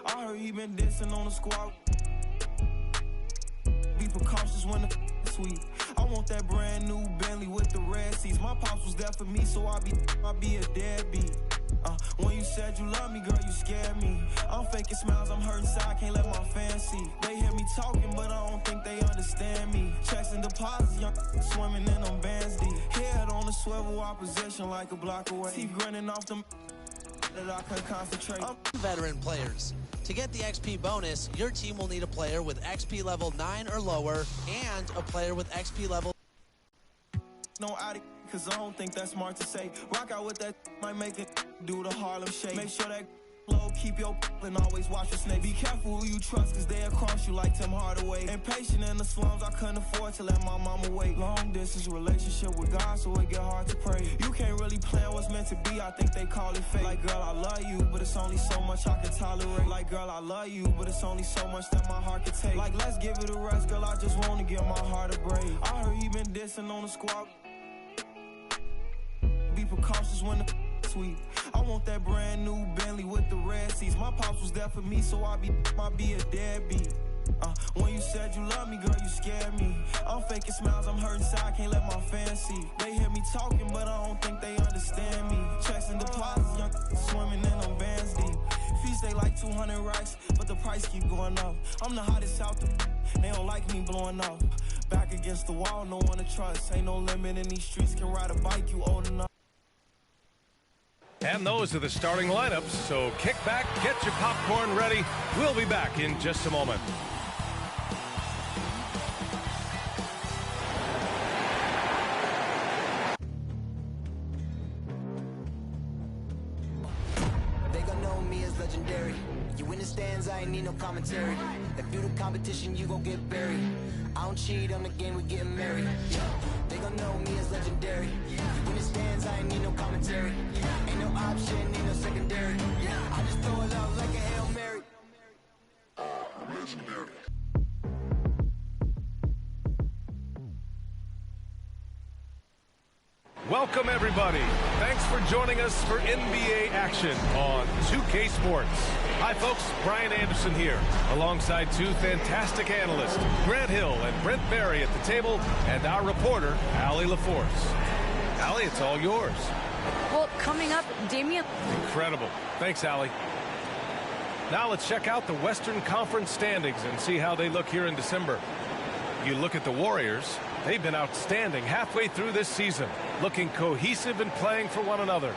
I heard he been dissing on the squad. Be precautious when the sweet. I want that brand new Bentley with the red seats. My pops was there for me, so I be a deadbeat. When you said you love me, girl, you scared me. I'm faking smiles, I'm hurting inside, I can't let my fans see. They hear me talking, but I don't think they understand me. Checks and deposits, young swimming in them bands deep. Head on the swivel, opposition like a block away. Teeth grinning off them that I can concentrate. Veteran players. To get the XP bonus, your team will need a player with XP level 9 or lower and a player with XP level... No addict, cause I don't think that's smart to say. Rock out with that, might make it do the Harlem Shake. Make sure that low, keep your and always watch your snake. Be careful who you trust, cause they'll cross you like Tim Hardaway. Impatient in the slums, I couldn't afford to let my mama wait. Long distance relationship with God, so it get hard to pray. You can't really plan what's meant to be, I think they call it fate. Like, girl, I love you, but it's only so much I can tolerate. Like, girl, I love you, but it's only so much that my heart can take. Like, let's give it a rest, girl, I just wanna give my heart a break. I heard he been dissing on the squad. Be precautious when the sweet. I want that brand new Bentley with the red seats. My pops was there for me, so I be a deadbeat. When you said you love me, girl, you scared me. I'm faking smiles, I'm hurting inside, I can't let my fans see. They hear me talking, but I don't think they understand me. Checks and deposits, young swimming in them bands deep. Fees stay like 200 racks, but the price keep going up. I'm the hottest out the... They don't like me blowing up. Back against the wall, no one to trust. Ain't no limit in these streets, can ride a bike, you old enough. And those are the starting lineups, so kick back, get your popcorn ready. We'll be back in just a moment. They gon' know me as legendary. You in the stands, I ain't need no commentary. If you the competition, you gon' get buried. I don't cheat on the game, we getting married. They gon' know me as legendary. You in the stands, I ain't need no commentary. Ain't no option, ain't no secondary. I just throw it out like a Hail Mary. Legendary. Welcome, everybody. Thanks for joining us for NBA action on 2K Sports. Hi, folks. Brian Anderson here, alongside two fantastic analysts, Grant Hill and Brent Barry at the table, and our reporter, Allie LaForce. Allie, it's all yours. Well, coming up, Damian... Incredible. Thanks, Allie. Now let's check out the Western Conference standings and see how they look here in December. You look at the Warriors, they've been outstanding halfway through this season, looking cohesive and playing for one another.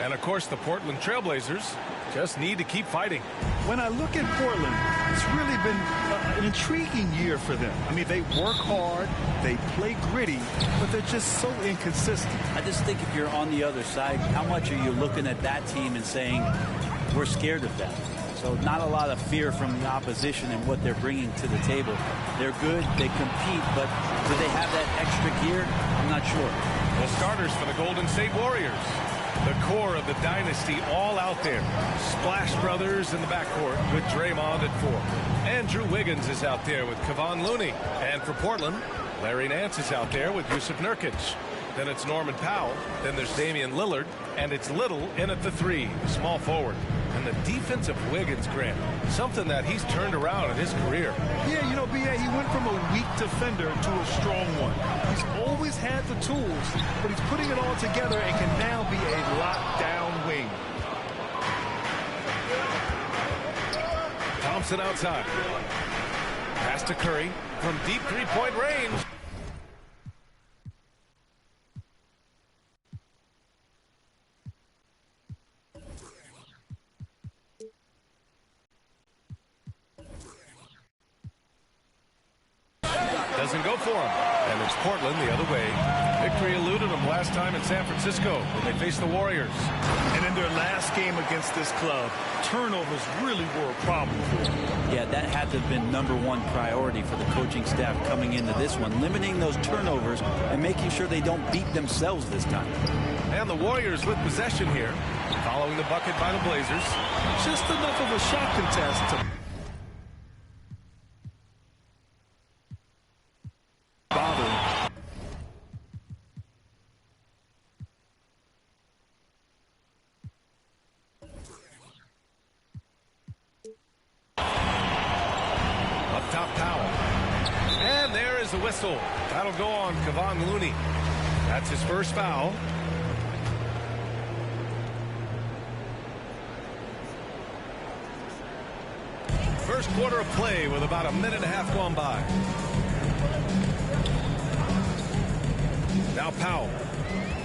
And, of course, the Portland Trailblazers just need to keep fighting. When I look at Portland, it's really been an intriguing year for them. I mean, they work hard, they play gritty, but they're just so inconsistent. I just think if you're on the other side, how much are you looking at that team and saying, we're scared of them? So not a lot of fear from the opposition and what they're bringing to the table. They're good, they compete, but do they have that extra gear? I'm not sure. The starters for the Golden State Warriors. The core of the dynasty all out there. Splash Brothers in the backcourt with Draymond at 4. Andrew Wiggins is out there with Kevon Looney. And for Portland, Larry Nance is out there with Yusuf Nurkic. Then it's Norman Powell. Then there's Damian Lillard. And it's Little in at the 3, small forward. And the defense of Wiggins, Grant, something that he's turned around in his career. Yeah, you know, B.A., he went from a weak defender to a strong one. He's always had the tools, but he's putting it all together and can now be a lockdown wing. Thompson outside. Pass to Curry from deep three-point range. Doesn't go for him. And it's Portland the other way. Victory eluded them last time in San Francisco when they faced the Warriors. And in their last game against this club, turnovers really were a problem for them. Yeah, that had to have been #1 priority for the coaching staff coming into this one, limiting those turnovers and making sure they don't beat themselves this time. And the Warriors with possession here, following the bucket by the Blazers. Just enough of a shot contest to whistle. That'll go on Kevon Looney. That's his first foul. First quarter of play with about a minute and a half gone by. Now Powell.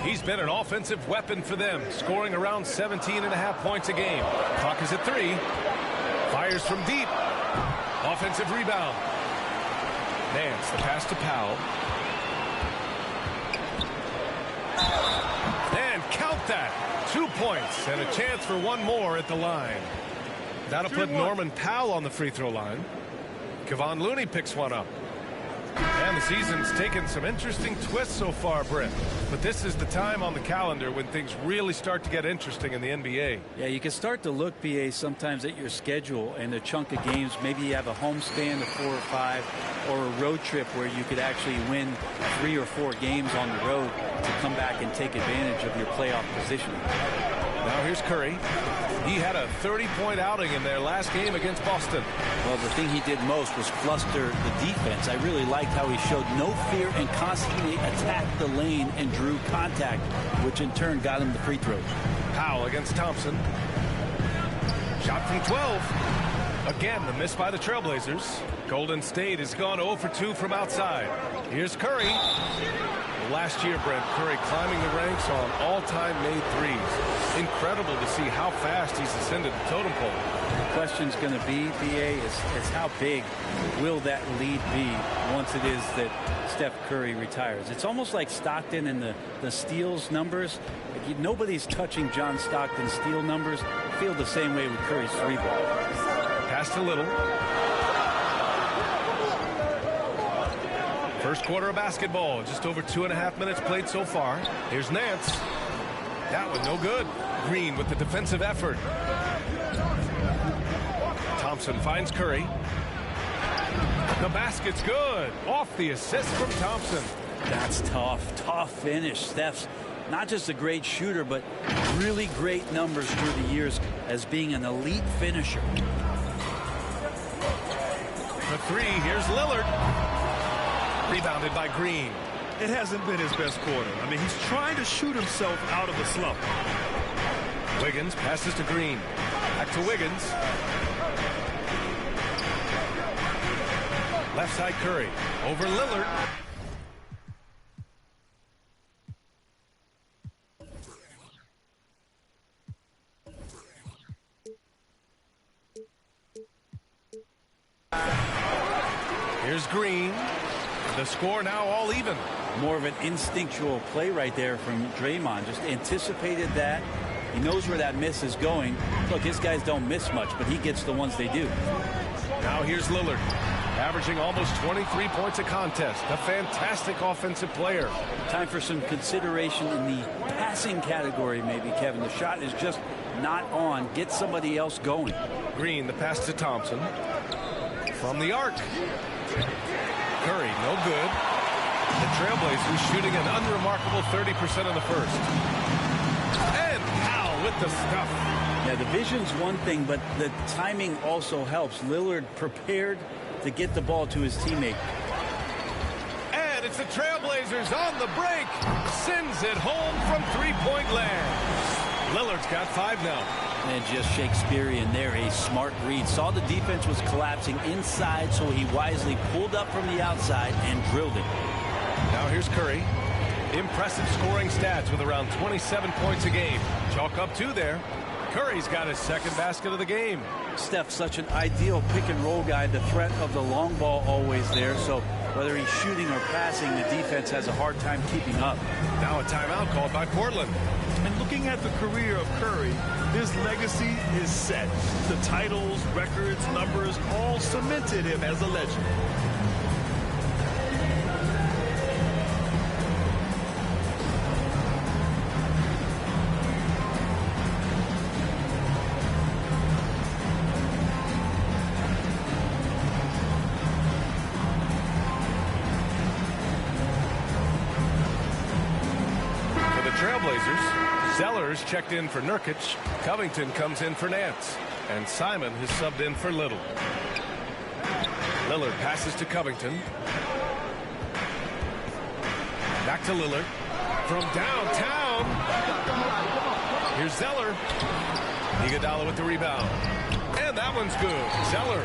He's been an offensive weapon for them, scoring around 17.5 points a game. Clock is at 3. Fires from deep. Offensive rebound. Nance, the pass to Powell. And count that. 2 points and a chance for one more at the line. That'll put Norman Powell on the free throw line. Kevon Looney picks one up. And the season's taken some interesting twists so far, Brent. But this is the time on the calendar when things really start to get interesting in the NBA. Yeah, you can start to look, BA, sometimes at your schedule and a chunk of games. Maybe you have a homestand of 4 or 5 or a road trip where you could actually win 3 or 4 games on the road to come back and take advantage of your playoff positioning. Now here's Curry. He had a 30-point outing in their last game against Boston. Well, the thing he did most was fluster the defense. I really liked how he showed no fear and constantly attacked the lane and drew contact, which in turn got him the free throws. Powell against Thompson. Shot from 12. Again, the miss by the Trailblazers. Golden State has gone 0 for 2 from outside. Here's Curry. Last year, Brent, Curry climbing the ranks on all-time made threes. Incredible to see how fast he's ascended the totem pole. The question's going to be, BA, is how big will that lead be once it is that Steph Curry retires? It's almost like Stockton and the steals numbers. Like nobody's touching John Stockton's steal numbers. I feel the same way with Curry's 3-ball. Pass to Little. First quarter of basketball, just over 2.5 minutes played so far. Here's Nance. That one no good. Green with the defensive effort. Thompson finds Curry. The basket's good. Off the assist from Thompson. That's tough. Tough finish. Steph's not just a great shooter, but really great numbers through the years as being an elite finisher. The 3, here's Lillard. Rebounded by Green. It hasn't been his best quarter. I mean, he's trying to shoot himself out of a slump. Wiggins passes to Green. Back to Wiggins. Left side Curry. Over Lillard. Here's Green. The score now all even. More of an instinctual play right there from Draymond. Just anticipated that. He knows where that miss is going. Look, his guys don't miss much, but he gets the ones they do. Now here's Lillard, averaging almost 23 points a contest. A fantastic offensive player. Time for some consideration in the passing category, maybe, Kevin. The shot is just not on. Get somebody else going. Green, the pass to Thompson. From the arc. Curry, no good. The Trailblazers shooting an unremarkable 30% in the first. And Powell with the stuff. Yeah, the vision's one thing, but the timing also helps. Lillard prepared to get the ball to his teammate. And it's the Trailblazers on the break. Sends it home from three-point land. Lillard's got 5 now. And just Shakespearean there, a smart read. Saw the defense was collapsing inside, so he wisely pulled up from the outside and drilled it. Now here's Curry. Impressive scoring stats with around 27 points a game. Chalk up 2 there. Curry's got his second basket of the game. Steph's such an ideal pick-and-roll guy. The threat of the long ball always there, so whether he's shooting or passing, the defense has a hard time keeping up. Now a timeout called by Portland. And looking at the career of Curry, his legacy is set. The titles, records, numbers all cemented him as a legend. Zellers checked in for Nurkic. Covington comes in for Nance. And Simon has subbed in for Little. Lillard passes to Covington. Back to Lillard. From downtown. Here's Zeller. Iguodala with the rebound. And that one's good. Zeller.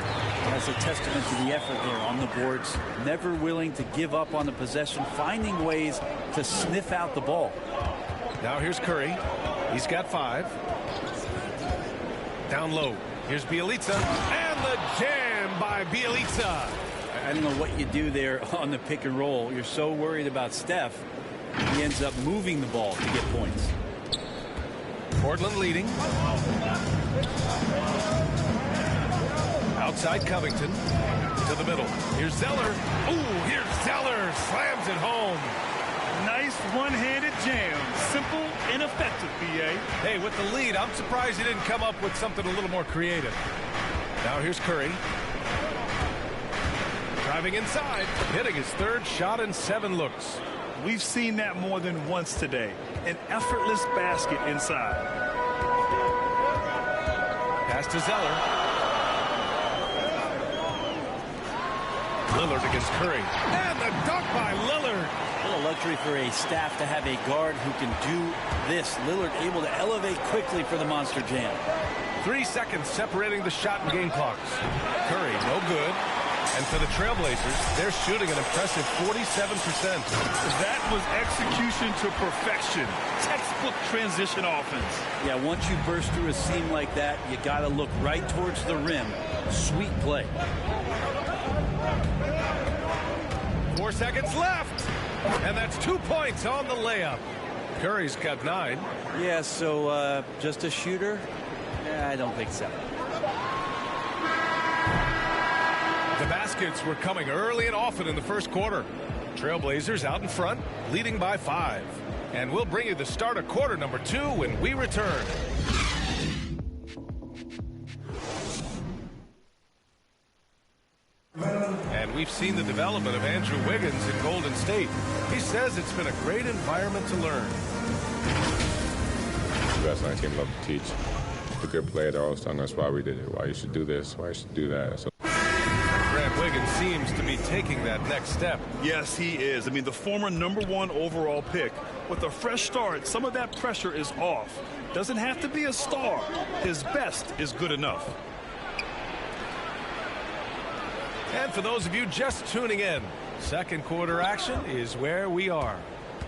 That's a testament to the effort there on the boards. Never willing to give up on the possession. Finding ways to sniff out the ball. Now here's Curry. He's got 5. Down low. Here's Bjelica. And the jam by Bjelica. I don't know what you do there on the pick and roll. You're so worried about Steph. He ends up moving the ball to get points. Portland leading. Outside Covington. To the middle. Here's Zeller. Ooh, here's Zeller. Slams it home. Nice one-handed jam. Simple and effective, B.A. Hey, with the lead, I'm surprised he didn't come up with something a little more creative. Now here's Curry. Driving inside. Hitting his 3rd shot in 7 looks. We've seen that more than once today. An effortless basket inside. Pass to Zeller. Lillard against Curry. And the dunk by Lillard. What a luxury for a staff to have a guard who can do this. Lillard able to elevate quickly for the monster jam. 3 seconds separating the shot and game clocks. Curry, no good. And for the Trailblazers, they're shooting an impressive 47%. That was execution to perfection. Textbook transition offense. Yeah, once you burst through a seam like that, you got to look right towards the rim. Sweet play. 4 seconds left. And that's 2 points on the layup. Curry's got 9. Yeah, so just a shooter? I don't think so. The baskets were coming early and often in the first quarter. Trailblazers out in front, leading by 5. And we'll bring you the start of quarter number 2 when we return. And we've seen the development of Andrew Wiggins in Golden State. He says it's been a great environment to learn. The best on our team love to teach. The good player, they're always telling us why we did it, why you should do this, why you should do that. So Grant Wiggins seems to be taking that next step. Yes, he is. I mean, the former #1 overall pick. With a fresh start, some of that pressure is off. Doesn't have to be a star. His best is good enough. And for those of you just tuning in, second quarter action is where we are.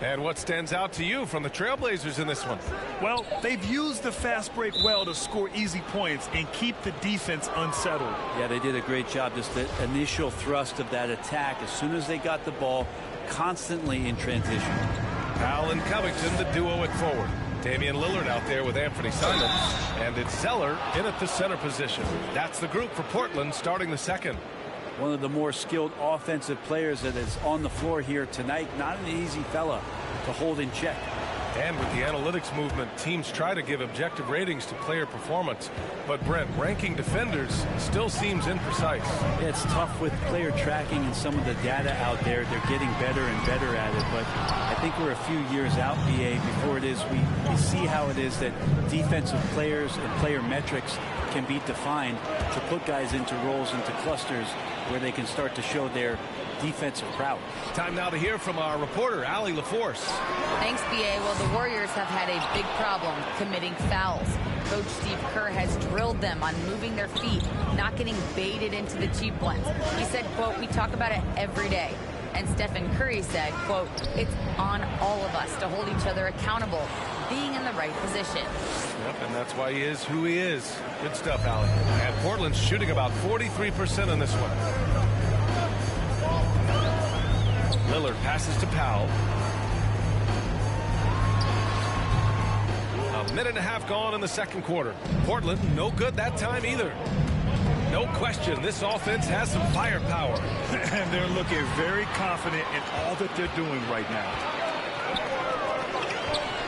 And what stands out to you from the Trailblazers in this one? Well, they've used the fast break well to score easy points and keep the defense unsettled. Yeah, they did a great job. Just the initial thrust of that attack, as soon as they got the ball, constantly in transition. Powell and Covington, the duo at forward. Damian Lillard out there with Anthony Simons. And it's Zeller in at the center position. That's the group for Portland starting the second. One of the more skilled offensive players that is on the floor here tonight. Not an easy fella to hold in check. And with the analytics movement, teams try to give objective ratings to player performance. But Brent, ranking defenders still seems imprecise. Yeah, it's tough with player tracking and some of the data out there. They're getting better and better at it. But I think we're a few years out, BA, before it is we see how it is that defensive players and player metrics can be defined to put guys into roles, into clusters where they can start to show their defensive prowess. Time now to hear from our reporter, Allie LaForce. Thanks, B.A. Well, the Warriors have had a big problem committing fouls. Coach Steve Kerr has drilled them on moving their feet, not getting baited into the cheap ones. He said, quote, "We talk about it every day." And Stephen Curry said, quote, "It's on all of us to hold each other accountable, being in the right position." Yep, and that's why he is who he is. Good stuff, Allie. And Portland's shooting about 43% in this one. Lillard passes to Powell. A minute and a half gone in the second quarter. Portland, no good that time either. No question, this offense has some firepower. And they're looking very confident in all that they're doing right now.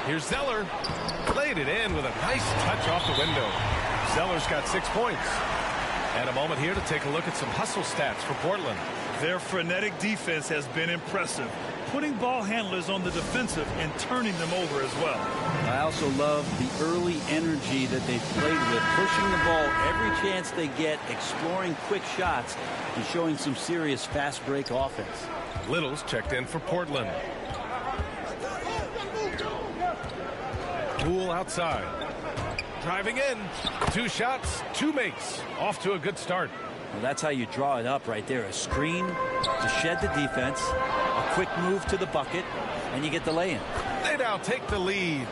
Here's Zeller. Played it in with a nice touch off the window. Zeller's got 6 points. And a moment here to take a look at some hustle stats for Portland. Their frenetic defense has been impressive, putting ball handlers on the defensive and turning them over as well. I also love the early energy that they've played with, pushing the ball every chance they get, exploring quick shots, and showing some serious fast break offense. Little's checked in for Portland. Poole outside. Driving in. 2 shots, 2 makes. Off to a good start. Well, that's how you draw it up right there. A screen to shed the defense, a quick move to the bucket, and you get the lay-in. They now take the lead.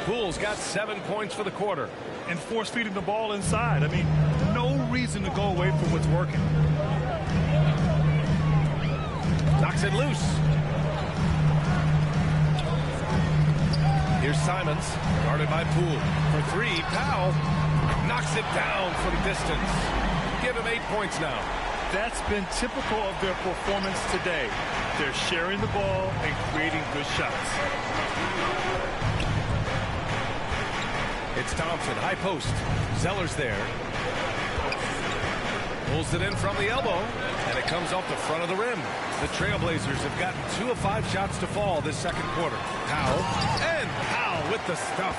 Poole's got 7 points for the quarter. And force-feeding the ball inside. I mean, no reason to go away from what's working. Knocks it loose. Here's Simons, guarded by Poole. For 3, Powell knocks it down from distance. Give him 8 points now. That's been typical of their performance today. They're sharing the ball and creating good shots. It's Thompson, high post. Zeller's there. Pulls it in from the elbow, and it comes off the front of the rim. The Trailblazers have gotten 2 of 5 shots to fall this second quarter. Powell, and Powell with the stuff.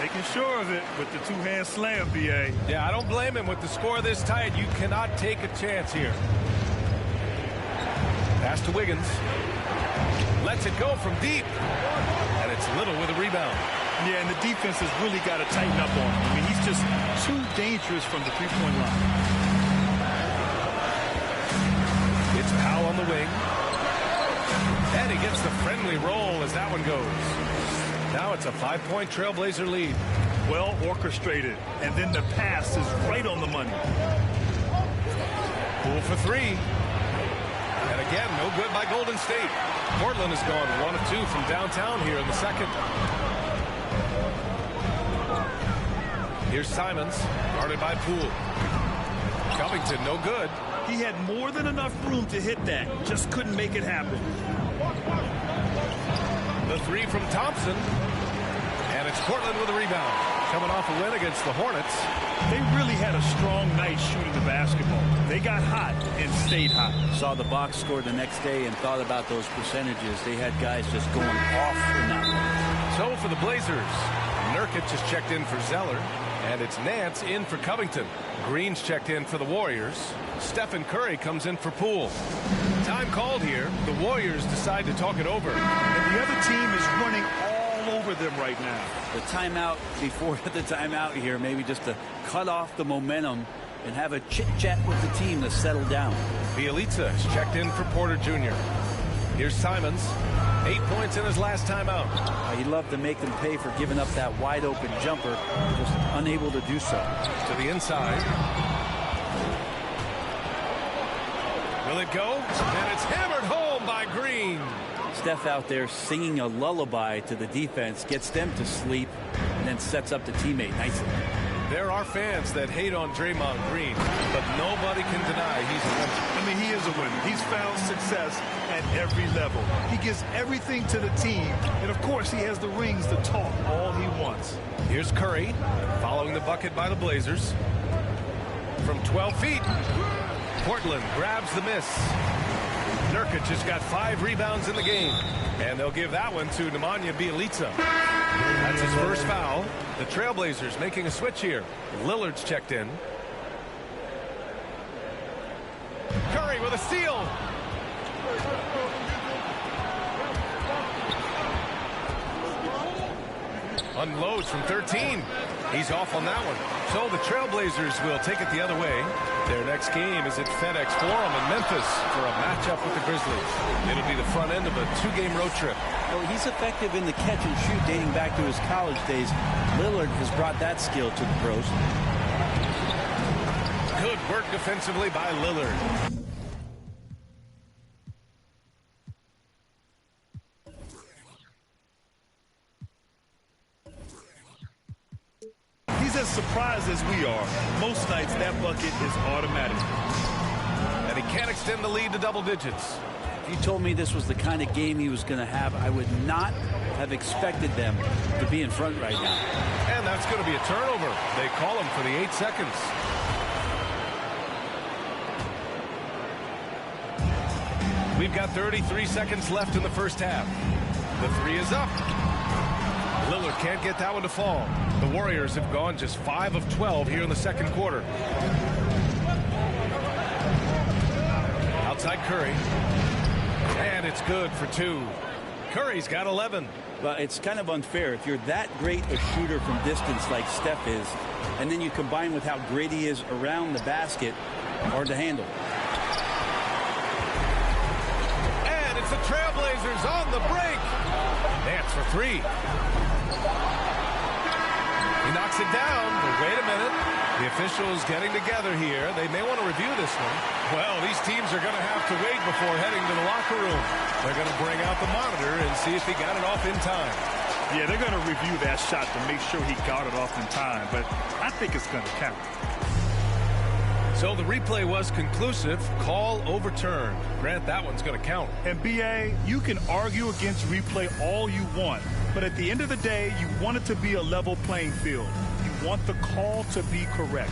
Making sure of it with the 2-hand slam, B.A. Yeah, I don't blame him. With the score this tight, you cannot take a chance here. Pass to Wiggins. Lets it go from deep. And it's Little with a rebound. Yeah, and the defense has really got to tighten up on him. I mean, he's just too dangerous from the three-point line. It's Powell on the wing. And he gets the friendly roll as that one goes. Now it's a 5-point Trailblazer lead. Well orchestrated. And then the pass is right on the money. Poole for 3. And again, no good by Golden State. Portland has gone 1 of 2 from downtown here in the second. Here's Simons, guarded by Poole. Covington, no good. He had more than enough room to hit that. Just couldn't make it happen. The 3 from Thompson. And it's Portland with a rebound. Coming off a win against the Hornets. They really had a strong night shooting the basketball. They got hot and stayed hot. Saw the box score the next day and thought about those percentages. They had guys just going off in that one. So for the Blazers, Nurkic has checked in for Zeller. And it's Nance in for Covington. Green's checked in for the Warriors. Stephen Curry comes in for Poole. Time called here. The Warriors decide to talk it over. And the other team is running all over them right now. The timeout before the timeout here, maybe just to cut off the momentum and have a chit-chat with the team to settle down. Bielitsa has checked in for Porter Jr. Here's Simons. 8 points in his last timeout. He'd love to make them pay for giving up that wide-open jumper, just unable to do so. To the inside. Will it go? And it's hammered home by Green. Steph out there singing a lullaby to the defense, gets them to sleep, and then sets up the teammate nicely. There are fans that hate on Draymond Green, but nobody can deny he's a winner. I mean, he is a winner. He's found success at every level. He gives everything to the team, and of course, he has the rings to talk all he wants. Here's Curry, following the bucket by the Blazers. From 12 feet, Portland grabs the miss. Nurkic has got 5 rebounds in the game, and they'll give that one to Nemanja Bjelica. That's his first foul. The Trailblazers making a switch here. Lillard's checked in. Curry with a steal. Unloads from 13. He's off on that one. So the Trailblazers will take it the other way. Their next game is at FedEx Forum in Memphis for a matchup with the Grizzlies. It'll be the front end of a 2-game road trip. Well, he's effective in the catch and shoot dating back to his college days. Lillard has brought that skill to the pros. Good work defensively by Lillard. He's as surprised as we are. Most nights, that bucket is automatic. And he can't extend the lead to double digits. If you told me this was the kind of game he was going to have, I would not have expected them to be in front right now. And that's going to be a turnover. They call him for the 8 seconds. We've got 33 seconds left in the first half. The 3 is up. Lillard can't get that one to fall. The Warriors have gone just 5 of 12 here in the second quarter. Outside Curry. And it's good for 2. Curry's got 11. Well, it's kind of unfair. If you're that great a shooter from distance like Steph is, and then you combine with how great he is around the basket, hard to handle. And it's the Trailblazers on the break. Nance for three. He knocks it down, but wait a minute. The officials getting together here. They may want to review this one. Well, these teams are going to have to wait before heading to the locker room. They're going to bring out the monitor and see if he got it off in time. Yeah, they're going to review that shot to make sure he got it off in time, but I think it's going to count. So the replay was conclusive. Call overturned. Grant, that one's going to count. And BA, you can argue against replay all you want, but at the end of the day, you want it to be a level playing field. You want the call to be correct.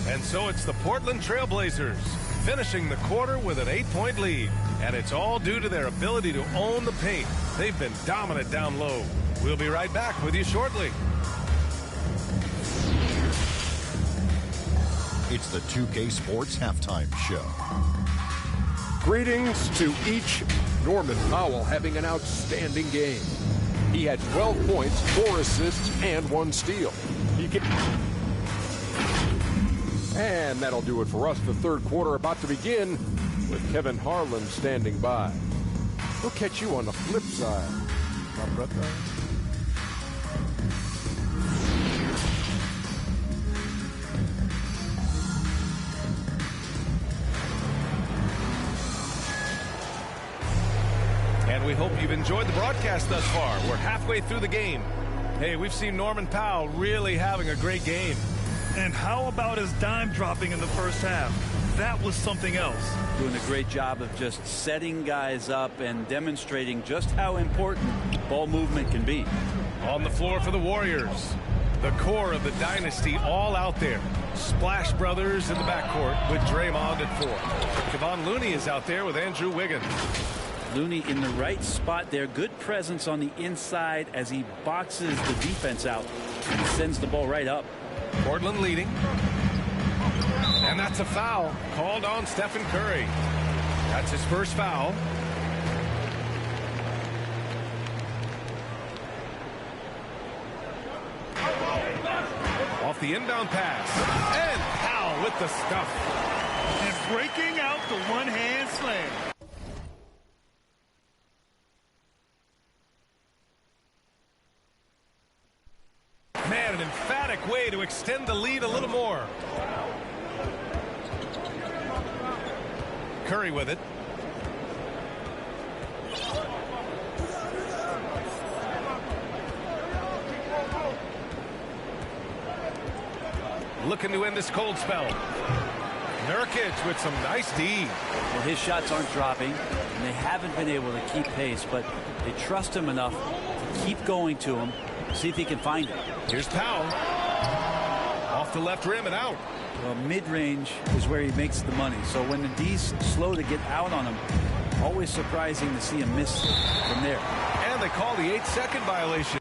And so it's the Portland Trailblazers finishing the quarter with an 8-point lead. And it's all due to their ability to own the paint. They've been dominant down low. We'll be right back with you shortly. It's the 2K Sports Halftime Show. Greetings to each. Norman Powell having an outstanding game. He had 12 points, 4 assists, and 1 steal. And that'll do it for us. The third quarter about to begin with Kevin Harlan standing by. We'll catch you on the flip side, my brother. And we hope you've enjoyed the broadcast thus far. We're halfway through the game. Hey, we've seen Norman Powell really having a great game. And how about his dime dropping in the first half? That was something else. Doing a great job of just setting guys up and demonstrating just how important ball movement can be. On the floor for the Warriors. The core of the dynasty all out there. Splash Brothers in the backcourt with Draymond at 4. Kevon Looney is out there with Andrew Wiggins. Looney in the right spot there. Good presence on the inside as he boxes the defense out and sends the ball right up. Portland leading. And that's a foul called on Stephen Curry. That's his first foul. Off the inbound pass. And Powell with the stuff. And breaking out the one-hand slam. Man, an emphatic way to extend the lead a little more. Curry with it. Looking to end this cold spell. Nurkic with some nice D. Well, his shots aren't dropping, and they haven't been able to keep pace, but they trust him enough to keep going to him, see if he can find it. Here's Powell. Off the left rim and out. Well, mid-range is where he makes the money. So when the D's slow to get out on him, always surprising to see him miss from there. And they call the 8-second violation.